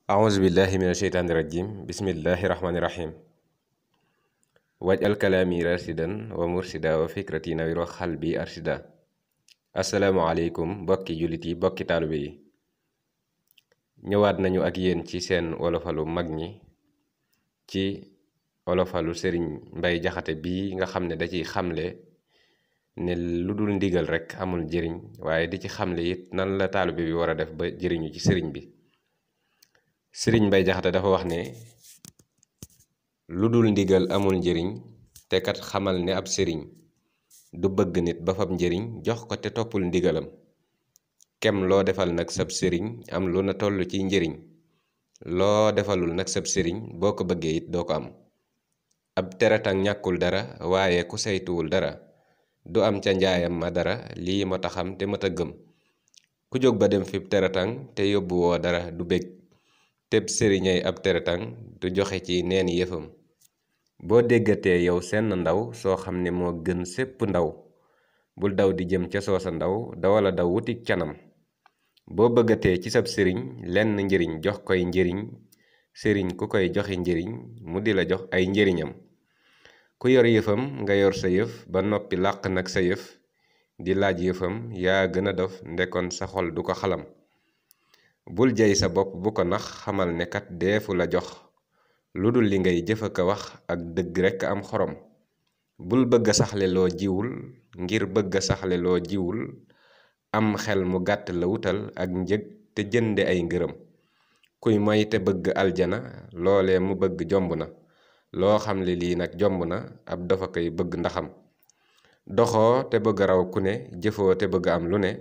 أعوذ بالله من الشيطان الرجيم بسم الله الرحمن الرحيم واجعل كلامي راشدا ومرشدا وفكرتي نوير وقلبي أرشدا asalaamaaleykum bokki jullit yi bokki taalibe yi ñëwaat nañu ak yéen ci seen wolofalu mag ñi ci wolofalu sëriñ Mbay Jaxate bii nga xam ne da ciy xamle ne lu dul ndigal rekk amul njëriñ waaye di ci xamle it nan la taalibe bi war a def ba jëriñu ci sëriñ bi. sëriñ Mbay Jaxate dafa wax ne lu dul ndigal amul njëriñ te kat xamal ne ab sëriñ du bëgg nit ba fab njëriñ jox ko te toppul ndigalam kem loo defal nag sab sëriñ am lu na toll ci njëriñ loo defalul nag sab sëriñ boo ko bëggee it doo ko am ab teratang ñàkkul dara waaye ku saytuwul dara du am ca njaayam ma dara lii moo taxam te mat a gëm ku jóg ba dem fi teratang te yóbbu woo dara du bég teb sëriñay ab teratang du joxe ci neen yëfam boo déggatee yow senn ndaw soo xam ne moo gën sépp ndaw bul daw di jëm ca soosa ndaw dawala daw wutik canam boo bëggatee ci sab sëriñ lenn njëriñ jox koy njëriñ sëriñ ku koy joxe njëriñ mu di la jox ay njëriñam ku yor yëfam nga yor sa yëf ba noppi làq nag sa yëf di laaj yëfam yaa gën a dof ndekon sa xol du ko xalam bul jey sa bopp bu ko nax xamal ne kat deefu la jox lu dul li ngay jëf ak a wax ak dëgg rekk am xorom bul bëgg a saxle loo jiwul ngir bëgg a saxle loo jiwul am xel mu gàtt la wutal ak njëg te jënde ay ngërëm kuy moy te bëgg aljana loole mu bëgg jomb na loo xam le lii nag jomb na ab dafa koy bëgg ndaxam doxoo te bëgg raw ku ne jëfoo te bëgg am lu ne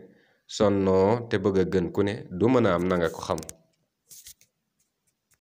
sonnoo te bëgg a gën ku ne du mën a am nanga ko xam